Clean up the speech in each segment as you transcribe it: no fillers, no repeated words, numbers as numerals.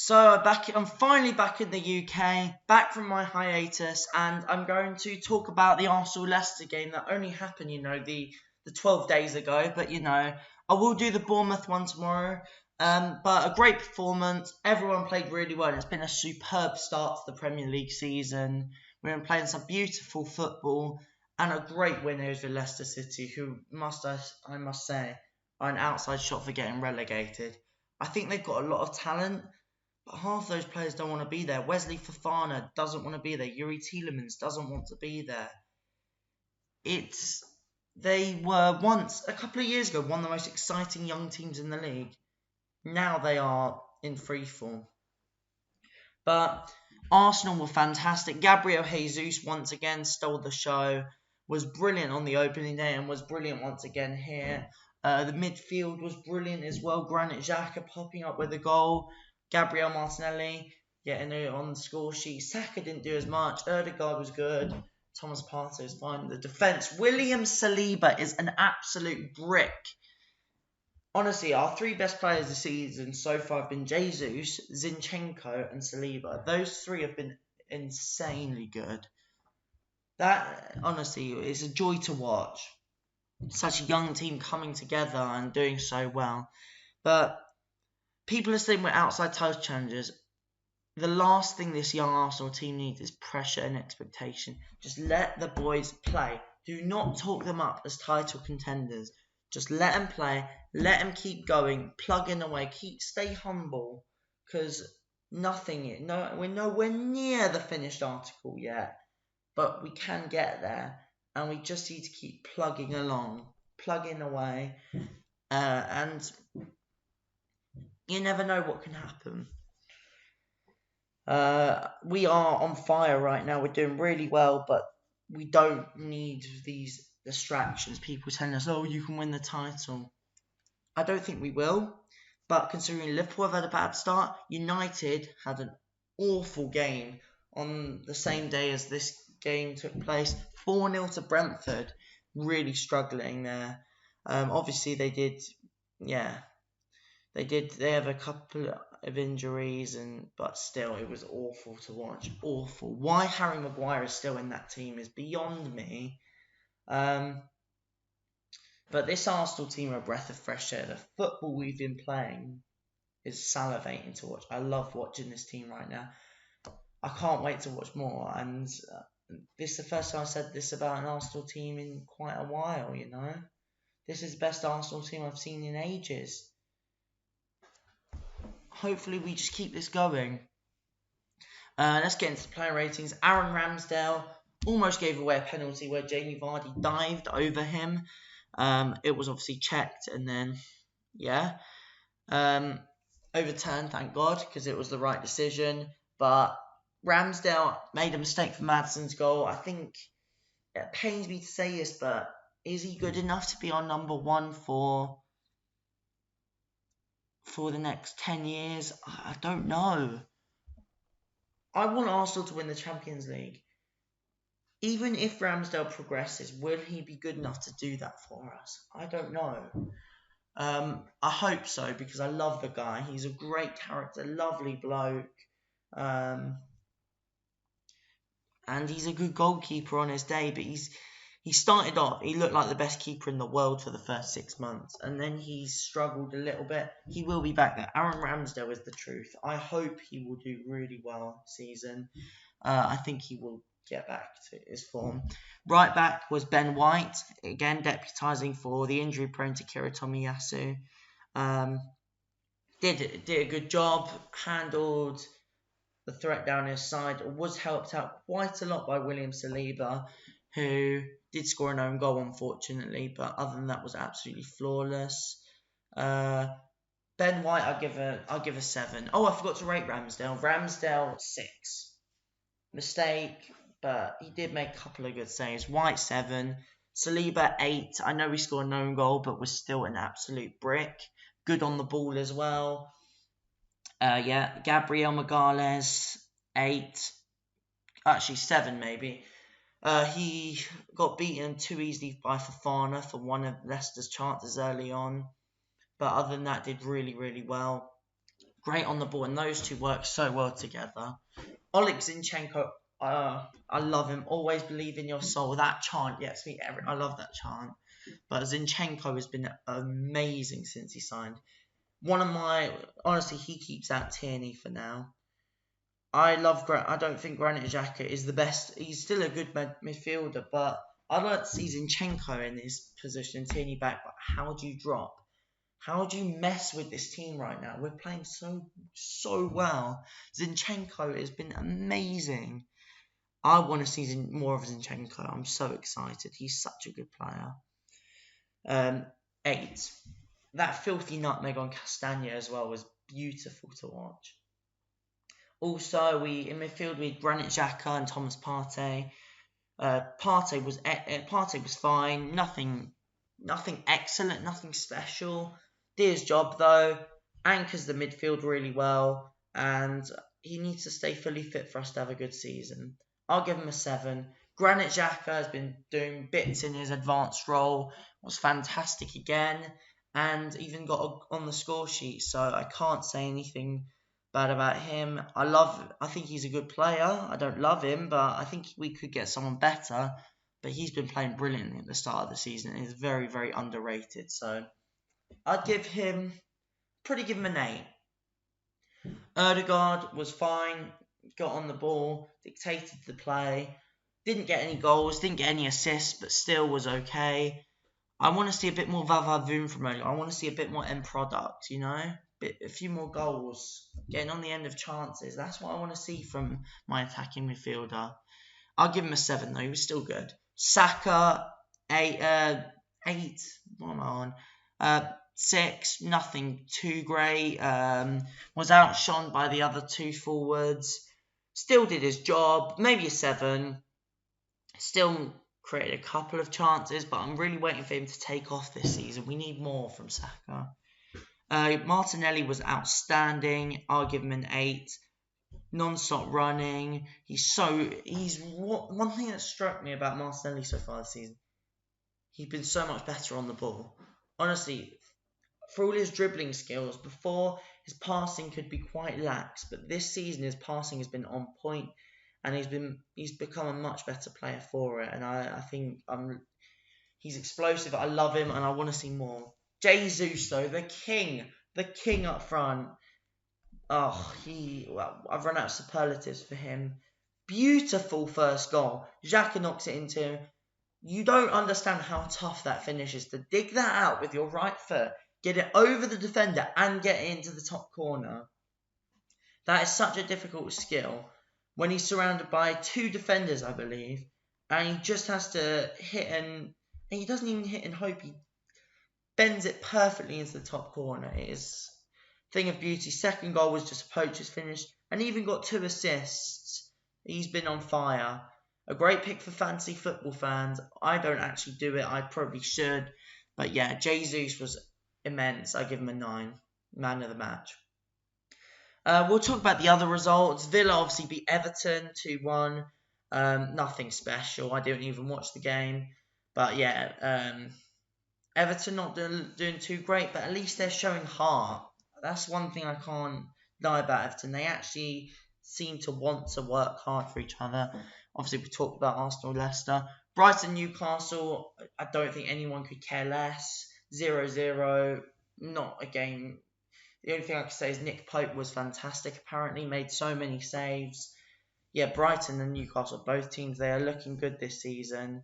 I'm finally back in the UK, back from my hiatus, and I'm going to talk about the Arsenal-Leicester game that only happened, the 12 days ago. But, I will do the Bournemouth one tomorrow. But a great performance. Everyone played really well. It's been a superb start to the Premier League season. We've been playing some beautiful football and a great win over Leicester City, who I must say, are an outside shot for getting relegated. I think they've got a lot of talent. But half those players don't want to be there. Wesley Fofana doesn't want to be there. Yuri Tielemans doesn't want to be there. They were once, a couple of years ago, one of the most exciting young teams in the league. Now they are in freefall. But Arsenal were fantastic. Gabriel Jesus once again stole the show. Was brilliant on the opening day and was brilliant once again here. The midfield was brilliant as well. Granit Xhaka popping up with a goal. Gabriel Martinelli getting it on the score sheet. Saka didn't do as much. Ødegaard was good. Thomas Partey is fine. The defence. William Saliba is an absolute brick. Honestly, our three best players this season so far have been Jesus, Zinchenko and Saliba. Those three have been insanely good. That, honestly, is a joy to watch. Such a young team coming together and doing so well. But people are saying we're outside title challengers. The last thing this young Arsenal team needs is pressure and expectation. Just let the boys play. Do not talk them up as title contenders. Just let them play. Let them keep going. Plugging away. Stay humble. Because we're nowhere near the finished article yet. But we can get there. And we just need to keep plugging along. Plugging away. And you never know what can happen. We are on fire right now. We're doing really well, but we don't need these distractions. People telling us, oh, you can win the title. I don't think we will, but considering Liverpool have had a bad start, United had an awful game on the same day as this game took place. 4-0 to Brentford. Really struggling there. Obviously, they did, They have a couple of injuries, but still, it was awful to watch. Awful. Why Harry Maguire is still in that team is beyond me. But this Arsenal team are a breath of fresh air. The football we've been playing is salivating to watch. I love watching this team right now. I can't wait to watch more. And this is the first time I said this about an Arsenal team in quite a while, This is the best Arsenal team I've seen in ages. Hopefully we just keep this going. Let's get into the player ratings. Aaron Ramsdale almost gave away a penalty where Jamie Vardy dived over him. It was obviously checked and then, overturned, thank God, because it was the right decision. But Ramsdale made a mistake for Maddison's goal. I think it pains me to say this, but is he good enough to be our number one for the next 10 years? I don't know. I want Arsenal to win the Champions League. Even if Ramsdale progresses, will he be good enough to do that for us? I don't know. I hope so, because I love the guy. He's a great character, lovely bloke. And he's a good goalkeeper on his day, but he started off, he looked like the best keeper in the world for the first 6 months, and then he's struggled a little bit. He will be back there. Aaron Ramsdale is the truth. I hope he will do really well this season. I think he will get back to his form. Right back was Ben White, again deputising for the injury-prone Takira Tomiyasu. Did a good job, handled the threat down his side, was helped out quite a lot by William Saliba, who did score an own goal, unfortunately, but other than that was absolutely flawless. Ben White, I'll give a 7. Oh, I forgot to rate Ramsdale. Ramsdale 6. Mistake, but he did make a couple of good saves. White 7. Saliba 8. I know he scored an own goal, but was still an absolute brick. Good on the ball as well. Gabriel Magalhaes 8. Actually 7 maybe. He got beaten too easily by Fofana for one of Leicester's chances early on. But other than that, did really, really well. great on the ball, and those two work so well together. Oleg Zinchenko, I love him. Always believe in your soul. That chant gets me I love that chant. But Zinchenko has been amazing since he signed. Honestly, he keeps out Tierney for now. I don't think Granit Xhaka is the best. He's still a good midfielder, but I'd like to see Zinchenko in his position, Tierney back. But how do you drop? How do you mess with this team right now? We're playing so well. Zinchenko has been amazing. I want to see more of Zinchenko. I'm so excited. He's such a good player. 8. That filthy nutmeg on Castagna as well was beautiful to watch. Also, in midfield we had Granit Xhaka and Thomas Partey. Partey was fine. Nothing excellent. Nothing special. Did his job though. Anchors the midfield really well, and he needs to stay fully fit for us to have a good season. I'll give him a 7. Granit Xhaka has been doing bits in his advanced role. Was fantastic again, and even got on the score sheet. So I can't say anything bad about him. I think he's a good player. I don't love him, but I think we could get someone better. But he's been playing brilliantly at the start of the season. He's very, very underrated. So I'd give him an 8. Ødegaard was fine. Got on the ball, dictated the play. Didn't get any goals, didn't get any assists, but still was okay. I want to see a bit more Vavavoom from Ødegaard. I want to see a bit more end product, a few more goals, getting on the end of chances. That's what I want to see from my attacking midfielder. I'll give him a 7 though. He was still good. Saka, 8. What am I on? 6. Nothing too great. Was outshone by the other 2 forwards. Still did his job. Maybe a 7. Still created a couple of chances, but I'm really waiting for him to take off this season. We need more from Saka. Martinelli was outstanding. I'll give him an 8. Non-stop running. One thing that struck me about Martinelli so far this season, he's been so much better on the ball. Honestly, for all his dribbling skills, before his passing could be quite lax, but this season his passing has been on point, and he's become a much better player for it. And I think he's explosive. I love him, and I want to see more. Jesus, though, the king up front. I've run out of superlatives for him. Beautiful first goal. Xhaka knocks it into him. You don't understand how tough that finish is, to dig that out with your right foot, get it over the defender, and get it into the top corner. That is such a difficult skill when he's surrounded by 2 defenders, I believe, and he just has to hit, and he doesn't even hit and hope. He bends it perfectly into the top corner. It is a thing of beauty. Second goal was just a poacher's finish, and even got 2 assists. He's been on fire. A great pick for fantasy football fans. I don't actually do it. I probably should. But yeah, Jesus was immense. I give him a 9. Man of the match. We'll talk about the other results. Villa obviously beat Everton 2-1. Nothing special. I didn't even watch the game. But yeah, Everton not doing too great, but at least they're showing heart. That's one thing I can't deny about Everton. They actually seem to want to work hard for each other. Obviously, we talked about Arsenal, Leicester. Brighton, Newcastle, I don't think anyone could care less. 0-0, not a game. The only thing I can say is Nick Pope was fantastic, apparently. Made so many saves. Yeah, Brighton and Newcastle, both teams, they are looking good this season.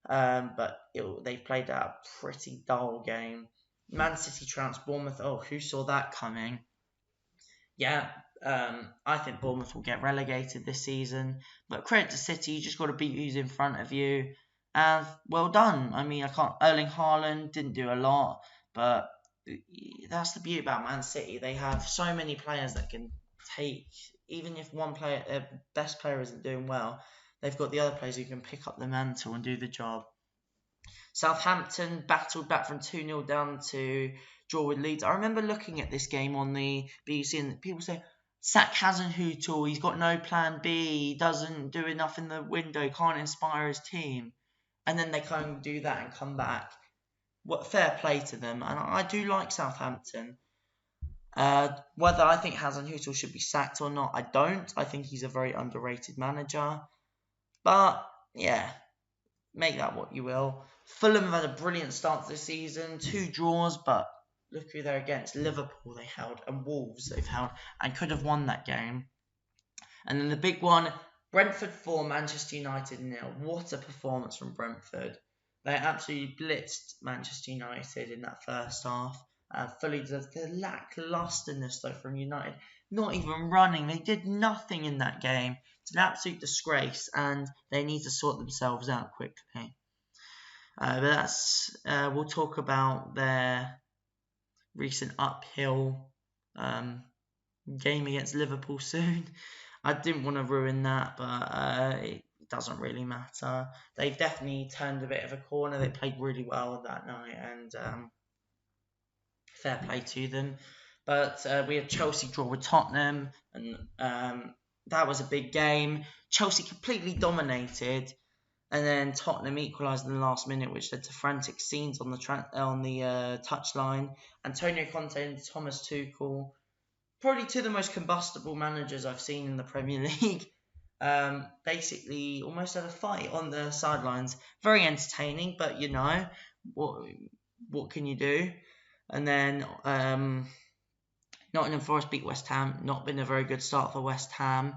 But they've played out a pretty dull game. Man City trounced Bournemouth. Oh, who saw that coming? Yeah, I think Bournemouth will get relegated this season. But credit to City, you just got to beat who's in front of you. And well done. I mean, Erling Haaland didn't do a lot, but that's the beauty about Man City. They have so many players that can take, even if one player, best player isn't doing well, they've got the other players who can pick up the mantle and do the job. Southampton battled back from 2-0 down to draw with Leeds. I remember looking at this game on the BBC and people say, sack Hasenhüttl, he's got no plan B, he doesn't do enough in the window, can't inspire his team. And then they kind of do that and come back. What fair play to them. And I do like Southampton. Whether I think Hasenhüttl should be sacked or not, I don't. I think he's a very underrated manager. But, yeah, make that what you will. Fulham have had a brilliant start to the season. 2 draws, but look who they're against. Liverpool they held, and Wolves they've held, and could have won that game. And then the big one, Brentford 4, Manchester United 0. What a performance from Brentford. They absolutely blitzed Manchester United in that first half. Fully deserved the lacklusterness though from United. Not even running. They did nothing in that game. It's an absolute disgrace, and they need to sort themselves out quickly. But that's we'll talk about their recent uphill game against Liverpool soon. I didn't want to ruin that, but it doesn't really matter. They've definitely turned a bit of a corner. They played really well that night, and fair play to them. But we had Chelsea draw with Tottenham, and that was a big game. Chelsea completely dominated, and then Tottenham equalised in the last minute, which led to frantic scenes on the touchline. Antonio Conte and Thomas Tuchel, probably two of the most combustible managers I've seen in the Premier League. Basically, almost had a fight on the sidelines. Very entertaining, but you know, what can you do? And then Nottingham Forest beat West Ham. Not been a very good start for West Ham.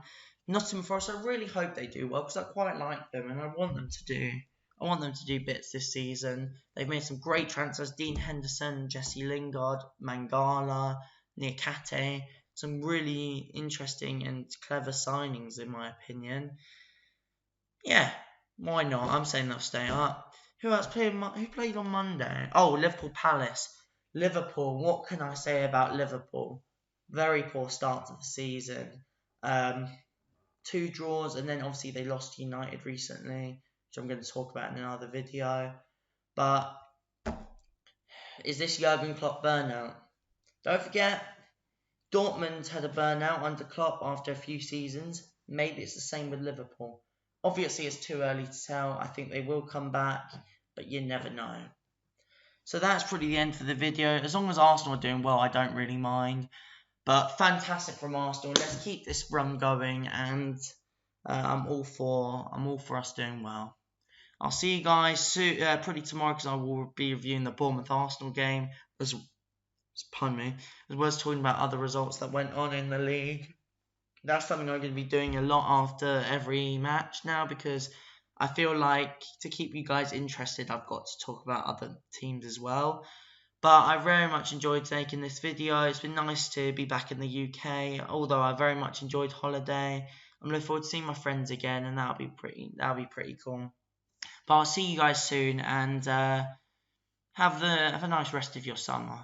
Nottingham Forest, I really hope they do well because I quite like them and I want them to do bits this season. They've made some great transfers: Dean Henderson, Jesse Lingard, Mangala, Niakate. Some really interesting and clever signings, in my opinion. Yeah, why not? I'm saying they'll stay up. Who else played? Who played on Monday? Oh, Liverpool Palace. Liverpool. What can I say about Liverpool? Very poor start to the season. 2 draws, and then obviously they lost to United recently, which I'm going to talk about in another video. But is this Jurgen Klopp burnout? Don't forget, Dortmund had a burnout under Klopp after a few seasons. Maybe it's the same with Liverpool. Obviously, it's too early to tell. I think they will come back, but you never know. So that's pretty the end for the video. As long as Arsenal are doing well, I don't really mind. But fantastic from Arsenal. Let's keep this run going, and I'm all for us doing well. I'll see you guys soon, pretty tomorrow, because I will be reviewing the Bournemouth Arsenal game as well as talking about other results that went on in the league. That's something I'm going to be doing a lot after every match now, because I feel like to keep you guys interested, I've got to talk about other teams as well. But I very much enjoyed making this video. It's been nice to be back in the UK, although I very much enjoyed holiday. I'm looking forward to seeing my friends again, and that'll be pretty cool. But I'll see you guys soon, and have a nice rest of your summer.